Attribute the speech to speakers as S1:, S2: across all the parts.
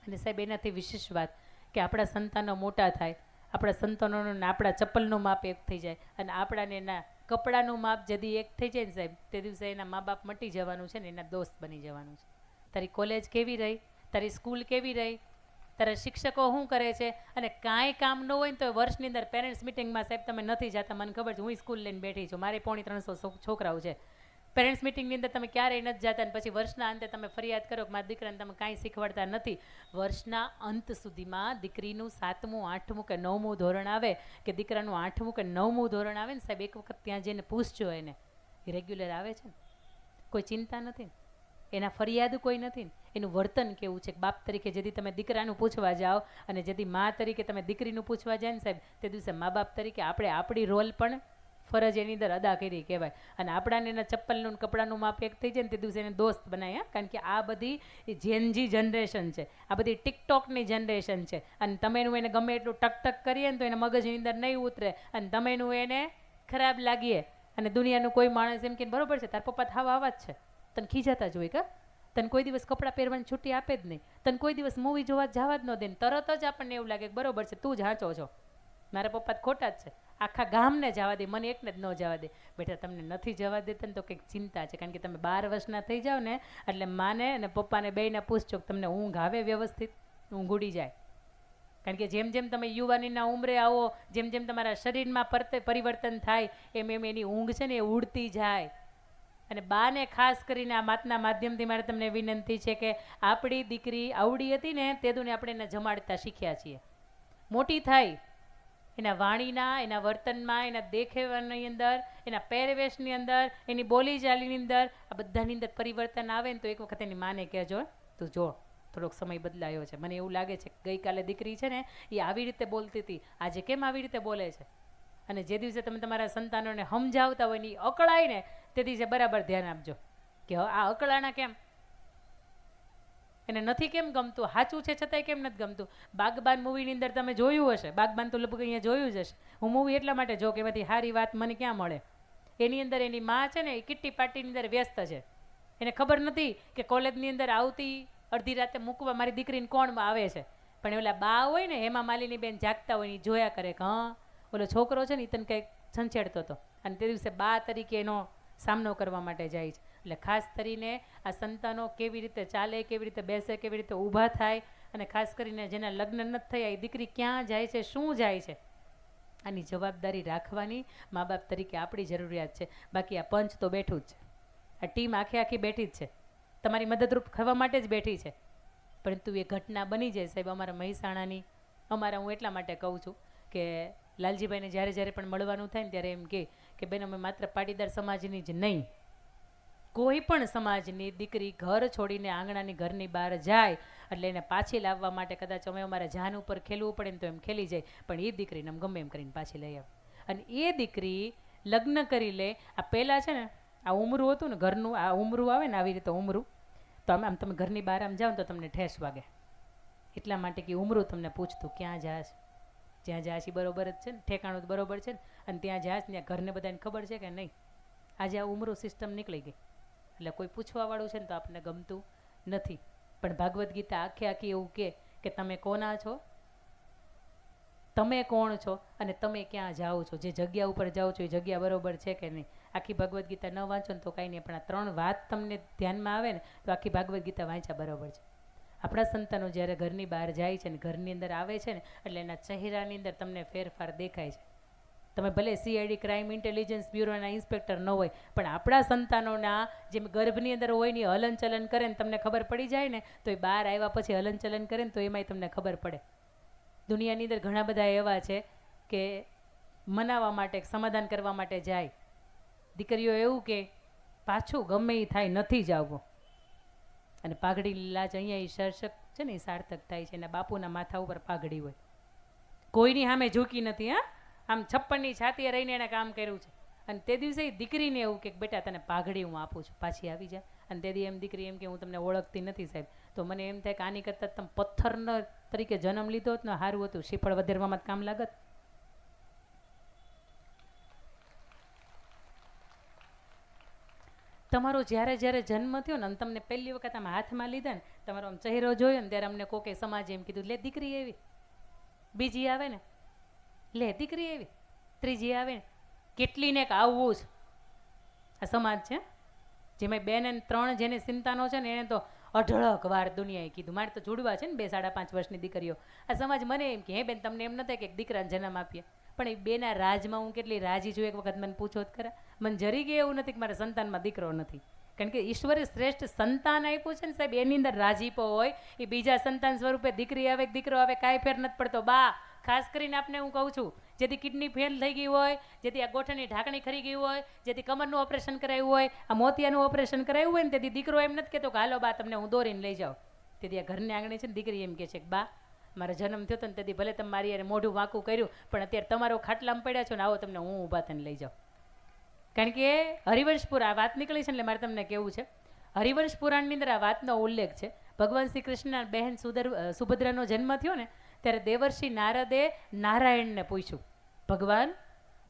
S1: અને સાહેબ એનાથી વિશેષ વાત કે આપણા સંતાનો મોટા થાય, આપણા સંતાનોનું આપણા ચપ્પલનું માપ એક થઈ જાય અને આપણાને એના કપડાનું માપ જદી એક થઈ જાય ને સાહેબ, તે દિવસે એના મા બાપ મટી જવાનું છે ને એના દોસ્ત બની જવાનું છે. તારી કોલેજ કેવી રહી, તારી સ્કૂલ કેવી રહી, તારા શિક્ષકો શું કરે છે, અને કાંઈ કામ ન હોય ને તો વર્ષની અંદર પેરેન્ટ્સ મિટિંગમાં સાહેબ તમે નથી જતા. મને ખબર છે, હું સ્કૂલ લઈને બેઠી છું, મારે 350 છોકરાઓ છે. પેરેન્ટ્સ મિટિંગની અંદર તમે ક્યારેય નથી જતા અને પછી વર્ષના અંતે તમે ફરિયાદ કરો કે મારા દીકરાને તમે કાંઈ શીખવાડતા નથી. વર્ષના અંત સુધીમાં દીકરીનું 7મું 8મું કે 9મું ધોરણ આવે કે દીકરાનું 8મું કે 9મું ધોરણ આવે ને સાહેબ, એક વખત ત્યાં જઈને પૂછજો એને, એ રેગ્યુલર આવે છે ને, કોઈ ચિંતા નથી, એના ફરિયાદ કોઈ નથી, એનું વર્તન કેવું છે. બાપ તરીકે જેથી તમે દીકરાનું પૂછવા જાઓ અને જેથી મા તરીકે તમે દીકરીનું પૂછવા જાય ને સાહેબ, તે દિવસે મા બાપ તરીકે આપણે આપણી રોલ પણ ફરજ એની અંદર અદા કરી કહેવાય. અને આપણાને એના ચપ્પલનું કપડાનું માપ એક થઈ જાય ને તે દિવસે એને દોસ્ત બનાવ્યા. કારણ કે આ બધી જેનજી જનરેશન છે, આ બધી ટિકટોકની જનરેશન છે. અને તમે એનું એને ગમે એટલું ટક કરીએ ને તો એના મગજની અંદર નહીં ઉતરે અને તમે એનું એને ખરાબ લાગીએ અને દુનિયાનું કોઈ માણસ એમ કે બરોબર છે તાર પપ્પા થાવા આવા જ છે, તને ખીજાતા જોઈ કા, તને કોઈ દિવસ કપડાં પહેરવાની છૂટી આપે જ નહીં, તને કોઈ દિવસ મૂવી જોવા જવા જ ન દે, તરત જ આપણને એવું લાગે બરોબર છે તું જ હાંચો છો, મારા પપ્પા જ ખોટા જ છે, આખા ગામને જવા દે, મને એકને જ ન જવા દે. બેટા તમને નથી જવા દેતા ને તો કંઈક ચિંતા છે. કારણ કે તમે 12 વર્ષના થઈ જાઓ ને એટલે માને અને પપ્પાને બેયને પૂછજો કે તમને ઊંઘ આવે વ્યવસ્થિત, ઊંઘ ઉડી જાય. કારણ કે જેમ જેમ તમે યુવાનીના ઉંમરે આવો, જેમ જેમ તમારા શરીરમાં પરિવર્તન થાય એમ એમ એની ઊંઘ છે ને એ ઉડતી જાય. અને બાને ખાસ કરીને આ માતના માધ્યમથી મારે તમને વિનંતી છે કે આપણી દીકરી આવડી હતી ને તેદુને આપણે એને જમાડતા શીખ્યા છીએ. મોટી થાય એના વાણીના, એના વર્તનમાં, એના દેખાવાની અંદર, એના પહેરવેશની અંદર, એની બોલીચાલીની અંદર, આ બધાની અંદર પરિવર્તન આવે ને તો એક વખત એની માને કહેજો તું જો થોડોક સમય બદલાયો છે. મને એવું લાગે છે કે ગઈકાલે દીકરી છે ને એ આવી રીતે બોલતી હતી, આજે કેમ આવી રીતે બોલે છે. અને જે દિવસે તમે તમારા સંતાનોને સમજાવતા હોય ને એ અકળાય ને તે દિવસે બરાબર ધ્યાન આપજો કે આ અકળાણા કેમ, એને નથી કેમ ગમતું, સાચું છે છતાંય કેમ નથી ગમતું. બાગબાન મૂવીની અંદર તમે જોયું હશે, બાગબાન તો લગભગ અહીંયા જોયું જ હશે. હું મૂવી એટલા માટે જો કે એમાંથી સારી વાત મને ક્યાં મળે. એની અંદર એની માં છે ને એ કિટ્ટી પાર્ટીની અંદર વ્યસ્ત છે, એને ખબર નથી કે કોલેજની અંદર આવતી અડધી રાતે મૂકવા મારી દીકરીને કોણ આવે છે. પણ ઓલા બા હોય ને હેમા માલિની બેન જાગતા હોય ને જોયા કરે કે હા ઓલો છોકરો છે ને એ તને કંઈક છંછેડતો હતો, અને તે દિવસે બા તરીકે એનો સામનો કરવા માટે જાય છે. એટલે ખાસ કરીને આ સંતાનો કેવી રીતે ચાલે, કેવી રીતે બેસે, કેવી રીતે ઊભા થાય, અને ખાસ કરીને જેના લગ્ન નથી થયા એ દીકરી ક્યાં જાય છે, શું જાય છે, આની જવાબદારી રાખવાની મા બાપ તરીકે આપણી જરૂરિયાત છે. બાકી આ પંચ તો બેઠું જ છે, આ ટીમ આખી બેઠી જ છે, તમારી મદદરૂપ થવા માટે જ બેઠી છે. પરંતુ એ ઘટના બની જાય સાહેબ અમારા મહેસાણાની, હું એટલા માટે કહું છું કે લાલજીભાઈને જ્યારે પણ મળવાનું થાય ને ત્યારે એમ કે બેન અમે માત્ર પાટીદાર સમાજની જ નહીં, કોઈ પણ સમાજની દીકરી ઘર છોડીને આંગણાની ઘરની બહાર જાય એટલે એને પાછી લાવવા માટે કદાચ અમે અમારા જાન ઉપર ખેલવું પડે ને તો એમ ખેલી જાય, પણ એ દીકરીને અમે ગમે એમ કરીને પાછી લઈ આવે. અને એ દીકરી લગ્ન કરી લે, આ પહેલાં છે ને આ ઉમરું હતું ને ઘરનું, આ ઉમરું આવે ને આવી રીતે ઉમરું, તો આમ તમે ઘરની બહાર આમ જાઓ ને તો તમને ઠેસ વાગે, એટલા માટે કે ઉમરું તમને પૂછતું ક્યાં જાશ, જ્યાં જાશ એ બરોબર જ છે ને, ઠેકાણું જ બરોબર છે ને, અને ત્યાં જાશ ત્યાં ઘરને બધાને ખબર છે કે નહીં. આજે આ ઉમરું સિસ્ટમ નીકળી ગઈ એટલે કોઈ પૂછવાવાળું છે ને તો આપણને ગમતું નથી. પણ ભાગવદ્ ગીતા આખી એવું કે તમે કોના છો, તમે કોણ છો અને તમે ક્યાં જાઓ છો, જે જગ્યા ઉપર જાઓ છો એ જગ્યા બરોબર છે કે નહીં. આખી ભગવદ્ ગીતા ન વાંચો ને તો કાંઈ નહીં, પણ આ 3 વાત તમને ધ્યાનમાં આવે ને તો આખી ભાગવદ્ ગીતા વાંચ્યા બરોબર છે. આપણા સંતાનો જ્યારે ઘરની બહાર જાય છે ને ઘરની અંદર આવે છે ને એટલે એના ચહેરાની અંદર તમને ફેરફાર દેખાય છે. તમે ભલે CID ક્રાઇમ ઇન્ટેલિજન્સ બ્યુરોના ઇન્સ્પેક્ટર ન હોય, પણ આપણા સંતાનોના જેમ ગર્ભની અંદર હોય ને હલનચલન કરે ને તમને ખબર પડી જાય ને તો એ બહાર આવ્યા પછી હલનચલન કરે ને તો એમાંય તમને ખબર પડે. દુનિયાની અંદર ઘણા બધા એવા છે કે મનાવવા માટે, સમાધાન કરવા માટે જાય, દીકરીઓ એવું કે પાછું ગમે એ થાય નથી જવું, અને પાઘડી લાજ અહીંયા એ શર્ષક છે ને એ સાર્થક થાય છે. એના બાપુના માથા ઉપર પાઘડી હોય, કોઈની સામે ઝૂકી નથી, હા આમ 56ની છાતીએ રહીને એને કામ કર્યું છે. અને તે દિવસે દીકરીને એવું કે બેટા તને પાઘડી હું આપું છું, પાછી આવી જાય. અને તેથી એમ દીકરી એમ કે હું તમને ઓળખતી નથી સાહેબ. તો મને એમ થાય કે આની કરતાં તમે પથ્થરનો તરીકે જન્મ લીધો હોત ને સારું હતું, શ્રીફળ વધેરવામાં કામ લાગત. તમારો જ્યારે જ્યારે જન્મ થયો ને અને તમને પહેલી વખત આમ હાથમાં લીધા ને, તમારો આમ ચહેરો જોયો ને, ત્યારે અમને કોકે સમાજે એમ કીધું, લે દીકરી એવી. બીજી આવે ને, લે દીકરી એવી. ત્રીજી આવે ને, કેટલીને એક આવવું જ. આ સમાજ છે જેમાં 2 ને 3 જેને સંતાનો છે ને, એને તો અઢળક વાર દુનિયાએ કીધું. મારે તો જોડવા છે ને 2 સાડા 5 વર્ષની દીકરીઓ. આ સમાજ મને એમ કે, હે બેન તમને એમ નથી કે એક દીકરાને જન્મ આપીએ, પણ એ 2ના રાજમાં હું કેટલી રાજી છું એક વખત મને પૂછો જ ખરા. મને જરી કે એવું નથી કે મારા સંતાનમાં દીકરો નથી, કારણ કે ઈશ્વરે શ્રેષ્ઠ સંતાન આપ્યું છે ને સાહેબ, એની અંદર રાજીપો હોય. એ બીજા સંતાન સ્વરૂપે દીકરી આવે દીકરો આવે કાંઈ ફેર નથી પડતો. બા ખાસ કરીને આપને હું કહું છું, જેથી કિડની ફેલ થઈ ગઈ હોય, જેથી આ ગોઠણની ઢાંકણી ખરી ગઈ હોય, જેથી કમરનું ઓપરેશન કરાવ્યું હોય, આ મોતિયાનું ઓપરેશન કરાવ્યું હોય ને, તેથી દીકરો એમ નથી કહેતો કે હાલો બા તમને હું દોરીને લઈ જાઉં. તેથી આ ઘરની આંગણે છે ને દીકરી એમ કહે છે કે બા મારો જન્મ થયો હતો ને તેથી ભલે તમે મારી યાર મોઢું વાંકું કર્યું, પણ અત્યારે તમારો ખાટલામાં પડ્યા છો ને, આવો તમને હું ઊભા થઈને લઈ જાઉં. કારણ કે હરિવંશપુર આ વાત નીકળી છે ને, એટલે મારે તમને કહેવું છે, હરિવંશ પુરાણની અંદર આ વાતનો ઉલ્લેખ છે. ભગવાન શ્રી કૃષ્ણના બહેન સુભદ્રાનો જન્મ થયો ને, ત્યારે દેવર્ષિ નારદે નારાયણને પૂછ્યું, ભગવાન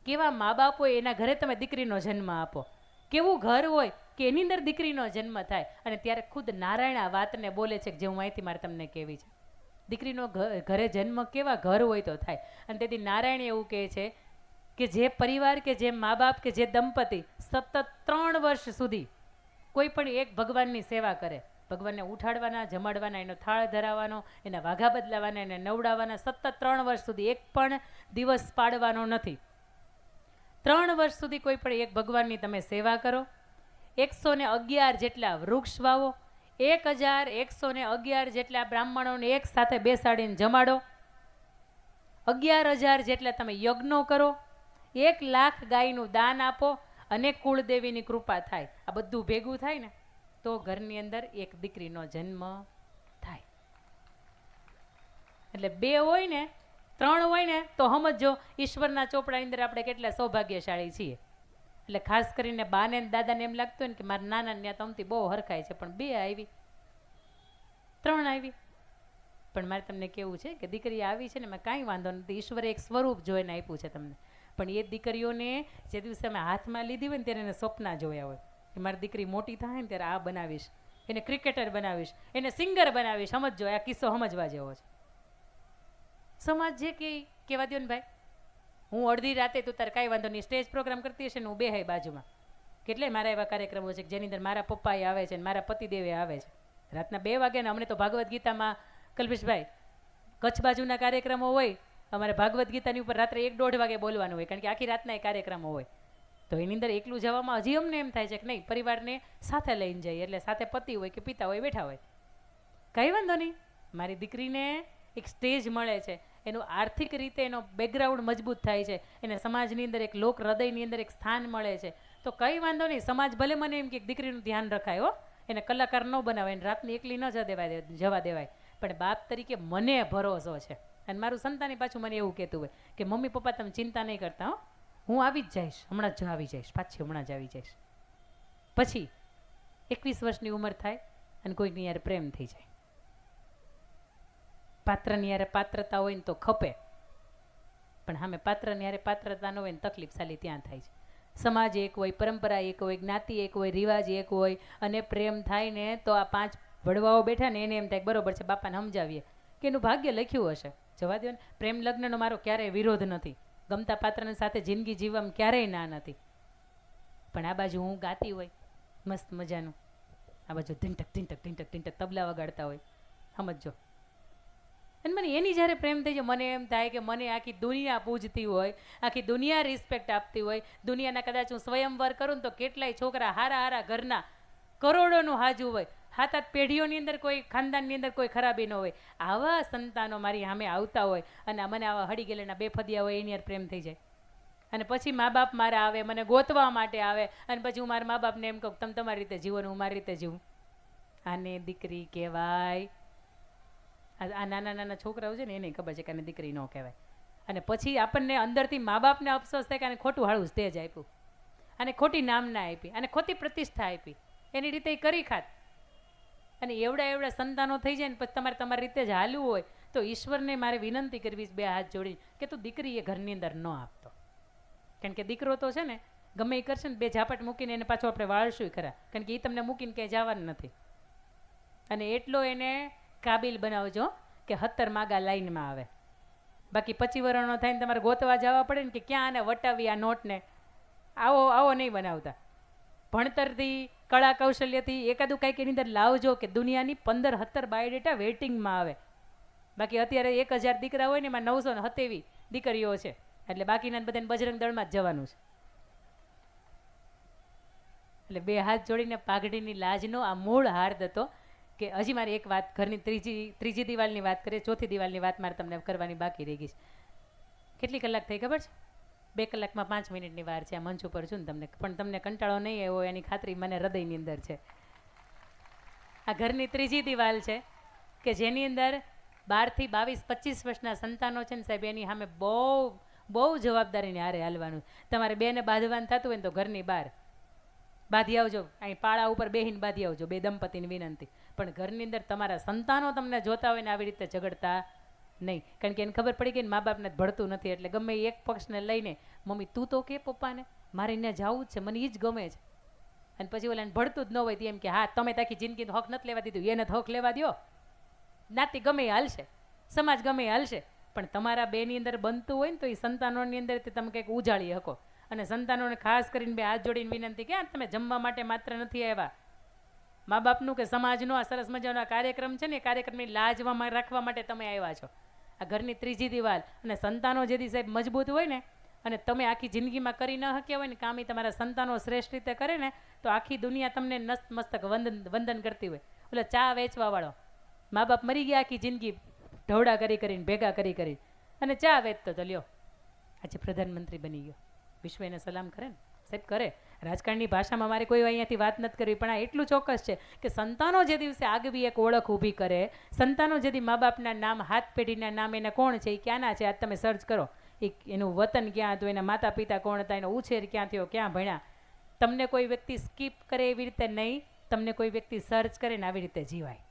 S1: કેવા મા બાપ હોય એના ઘરે તમે દીકરીનો જન્મ આપો, કેવું ઘર હોય કે એની અંદર દીકરીનો જન્મ થાય. અને ત્યારે ખુદ નારાયણ આ વાતને બોલે છે કે જે હું માહિતી મારે તમને કહેવી છે. દીકરીનો ઘરે જન્મ કેવા ઘર હોય તો થાય. અને તેથી નારાયણ એવું કહે છે કે જે પરિવાર કે જે મા બાપ કે જે દંપતી સતત 3 વર્ષ સુધી કોઈ પણ એક ભગવાનની સેવા કરે, ભગવાનને ઉઠાડવાના, જમાડવાના, એનો થાળ ધરાવવાનો, એના વાઘા બદલાવાના, એને નવડાવવાના, સતત 3 વર્ષ સુધી એક પણ દિવસ પાડવાનો નથી. 3 વર્ષ સુધી કોઈ પણ એક ભગવાનની તમે સેવા કરો, 111 જેટલા વૃક્ષ વાવો, 1111 જેટલા બ્રાહ્મણોને એક સાથે બેસાડીને જમાડો, 11,000 જેટલા તમે યજ્ઞો કરો, 1 લાખ ગાયનું દાન આપો, અને કુળદેવીની કૃપા થાય. આ બધું ભેગું થાય ને તો ઘરની અંદર એક દીકરીનો જન્મ થાય. એટલે 2 હોય ને 3 હોય ને તો સમજો ઈશ્વરના ચોપડાની અંદર આપણે કેટલા સૌભાગ્યશાળી છીએ. એટલે ખાસ કરીને બાને દાદાને એમ લાગતું હોય ને કે મારા નાના ત્યાં તમથી બહુ હરખાય છે, પણ 2 આવી 3 આવી. પણ મારે તમને કેવું છે કે દીકરી આવી છે ને એમાં કાંઈ વાંધો નથી, ઈશ્વરે એક સ્વરૂપ જોઈને આપ્યું છે તમને. પણ એ દીકરીઓને જે દિવસે અમે હાથમાં લીધી હોય ને ત્યારે એને સપના જોયા હોય કે મારી દીકરી મોટી થાય ને ત્યારે આ બનાવીશ, એને ક્રિકેટર બનાવીશ, એને સિંગર બનાવીશ. સમજો આ કિસ્સો સમજવા જેવો છે. સમાજ જે કે કહેવા દો ને ભાઈ, હું અડધી રાતે તું તારે કાંઈ વાંધો નહીં સ્ટેજ પ્રોગ્રામ કરતી હશે ને હું બેહાય બાજુમાં. કેટલાય મારા એવા કાર્યક્રમો છે કે જેની અંદર મારા પપ્પાએ આવે છે ને મારા પતિદેવે આવે છે. રાતના 2 વાગે ને અમને તો ભાગવત ગીતામાં કલ્પેશભાઈ કચ્છ બાજુના કાર્યક્રમો હોય, અમારે ભાગવત ગીતાની ઉપર રાત્રે 1-1.5 વાગે બોલવાનું હોય, કારણ કે આખી રાતના એ કાર્યક્રમો હોય. તો એની અંદર એકલું જવામાં હજી અમને એમ થાય છે કે નહીં, પરિવારને સાથે લઈને જઈએ, એટલે સાથે પતિ હોય કે પિતા હોય બેઠા હોય, કંઈ વાંધો નહીં. મારી દીકરીને એક સ્ટેજ મળે છે, એનું આર્થિક રીતે એનો બેકગ્રાઉન્ડ મજબૂત થાય છે, એને સમાજની અંદર એક લોક હૃદયની અંદર એક સ્થાન મળે છે, તો કંઈ વાંધો નહીં. સમાજ ભલે મને એમ કે દીકરીનું ધ્યાન રખાય, હો એને કલાકાર ન બનાવાય, એને રાતની એકલી ન જવા દેવાય, પણ બાપ તરીકે મને ભરોસો છે. અને મારું સંતાની પાછું મને એવું કહેતું હોય કે મમ્મી પપ્પા તમે ચિંતા નહીં કરતા, હો હું આવી જ જઈશ, હમણાં જ આવી જઈશ, પાછી હમણાં જ આવી જઈશ. પછી 21 વર્ષની ઉંમર થાય અને કોઈકની યાર પ્રેમ થઈ જાય, પાત્રની યારે પાત્રતા હોય ને તો ખપે, પણ સામે પાત્રની યારે પાત્રતા ન હોય ને તકલીફ સાલી ત્યાં થાય છે. સમાજ એક હોય, પરંપરા એક હોય, જ્ઞાતિ એક હોય, રિવાજ એક હોય, અને પ્રેમ થાય ને તો આ 5 વડવાઓ બેઠા ને એને એમ થાય બરોબર છે, બાપાને સમજાવીએ કે એનું ભાગ્ય લખ્યું હશે. જવા દો ને, પ્રેમ લગ્નનો મારો ક્યારેય વિરોધ નથી, ગમતા પાત્રની સાથે જિંદગી જીવવામાં ક્યારેય ના નથી. પણ આ બાજુ હું ગાતી હોય મસ્ત મજાનું, આ બાજુ ઢીંટક ઢીંટક ઢીંટક ઢીંટક તબલા વગાડતા હોય, સમજો. અને મને એની જ્યારે પ્રેમ થઈ જાય મને એમ થાય કે મને આખી દુનિયા પૂજતી હોય, આખી દુનિયા રિસ્પેક્ટ આપતી હોય. દુનિયાના કદાચ હું સ્વયંવર કરું ને તો કેટલાય છોકરા હારા હારા ઘરના કરોડોનું હાજુ હોય, 7-8 પેઢીઓની અંદર કોઈ ખાનદાનની અંદર કોઈ ખરાબી ન હોય, આવા સંતાનો મારી સામે આવતા હોય અને મને આવા હળી ગયેલાના 2 ફદિયા હોય એની યાર પ્રેમ થઈ જાય. અને પછી મા બાપ મારા આવે, મને ગોતવા માટે આવે, અને પછી હું મારા મા બાપને એમ કહું તમે તમારી રીતે જીવો ને હું મારી રીતે જીવું. આને દીકરી કહેવાય. આ નાના નાના છોકરાઓ છે ને એને ખબર છે કે આને દીકરી ન કહેવાય. અને પછી આપણને અંદરથી મા બાપને અફસોસ થાય કે આને ખોટું હાળું સ્ટેજ આપ્યું, અને ખોટી નામના આપી, અને ખોટી પ્રતિષ્ઠા આપી, એની રીતે એ કરી ખાત. અને એવડા સંતાનો થઈ જાય ને પછી તમારે તમારી રીતે જ હાલવું હોય તો ઈશ્વરને મારે વિનંતી કરવી 2 હાથ જોડી કે તું દીકરી એ ઘરની અંદર ન આપતો. કારણ કે દીકરો તો છે ને ગમે એ કરશે ને બે ઝાપટ મૂકીને એને પાછો આપણે વાળશું ખરા, કારણ કે એ તમને મૂકીને ક્યાંય જવાનું નથી. અને એટલો એને કાબિલ બનાવજો કે 17 માગા લાઈનમાં આવે. બાકી 25 વર્ષનો થાય ને તમારે ગોતવા જવા પડે ને કે ક્યાં આને વટાવી આ નોટને, આવો આવો નહીં બનાવતા. ભણતરથી કળા કૌશલ્યથી એકાદું કાંઈક એની અંદર લાવજો કે દુનિયાની 15-17 બાયોડેટા વેઇટિંગમાં આવે. બાકી અત્યારે 1000 દીકરા હોય ને એમાં 927 દીકરીઓ છે, એટલે બાકીના બધાને બજરંગ દળમાં જ જવાનું છે. એટલે બે હાથ જોડીને પાઘડીની લાજનો આ મૂળ હાર્દ હતો. કે હજી મારી એક વાત, ઘરની ત્રીજી દિવાલની વાત કરીએ, ચોથી દિવાલની વાત મારે તમને કરવાની બાકી રહી ગઈ છે. કેટલી કલાક થઈ ખબર છે? 2 કલાકમાં 5 મિનિટની વાર છે. આ મંચ ઉપર છું ને તમને, પણ તમને કંટાળો નહીં આવ્યો એની ખાતરી મને હૃદયની અંદર છે. આ ઘરની ત્રીજી દિવાલ છે કે જેની અંદર 12 થી 22, 25 વર્ષના સંતાનો છે ને સાહેબ, એની સામે બહુ જવાબદારીને હારે હાલવાનું. તમારે બેને બાંધવાનું થતું હોય ને તો ઘરની બહાર બાંધી આવજો, અહીં પાળા ઉપર બેહીને બાંધી આવજો, બે દંપતીની વિનંતી. પણ ઘરની અંદર તમારા સંતાનો તમને જોતા હોય ને આવી રીતે ઝઘડતા નહીં, કારણ કે એને ખબર પડી ગઈ ને મા બાપને ભળતું નથી, એટલે ગમે એક પક્ષને લઈને મમ્મી તું તો કે પપ્પાને મારે એને જવું જ છે, મને એ જ ગમે છે. અને પછી ઓલાને ભળતું જ ન હોય તો એમ કે હા તમે તાકી જિંદગીનો હક નથી લેવા દીધું, એને હક લેવા દો. જ્ઞાતિ ગમે એ હાલશે, સમાજ ગમે એ હાલશે, પણ તમારા બેની અંદર બનતું હોય ને તો એ સંતાનોની અંદર તમે કંઈક ઉજાળી શકો. અને સંતાનોને ખાસ કરીને બે હાથ જોડીને વિનંતી કે તમે જમવા માટે માત્ર નથી આવ્યા. મા બાપનું કે સમાજનો આ સરસ મજાનો આ કાર્યક્રમ છે ને, એ કાર્યક્રમની લાજમાં રાખવા માટે તમે આવ્યા છો. આ ઘરની ત્રીજી દિવાલ અને સંતાનો જેથી સાહેબ મજબૂત હોય ને, અને તમે આખી જિંદગીમાં કરી ન શક્યા હોય ને કામ, તમારા સંતાનો શ્રેષ્ઠ રીતે કરે ને તો આખી દુનિયા તમને નતમસ્તક વંદન કરતી હોય. એટલે ચા વેચવાવાળો મા બાપ મરી ગયા આખી જિંદગી ઢવડા કરીને ભેગા કરી અને ચા વેચતો તો લ્યો આજે પ્રધાનમંત્રી બની ગયો. વિશ્વ એને સલામ કરે ને સાહેબ, કરે. રાજકારણની ભાષામાં મારે કોઈ અહીંયાથી વાત નથી કરવી, પણ આ એટલું ચોક્કસ છે કે સંતાનો જે દિવસે આગવી એક ઓળખ ઊભી કરે, સંતાનો જેથી મા બાપના નામ, હાથ પેઢીના નામ એના કોણ છે, એ ક્યાંના છે, આજ તમે સર્ચ કરો, એનું વતન ક્યાં હતું, એના માતા પિતા કોણ હતા, એનો ઉછેર ક્યાં થયો, ક્યાં ભણ્યા. તમને કોઈ વ્યક્તિ સ્કીપ કરે એવી રીતે નહીં, તમને કોઈ વ્યક્તિ સર્ચ કરે ને આવી રીતે જીવાય.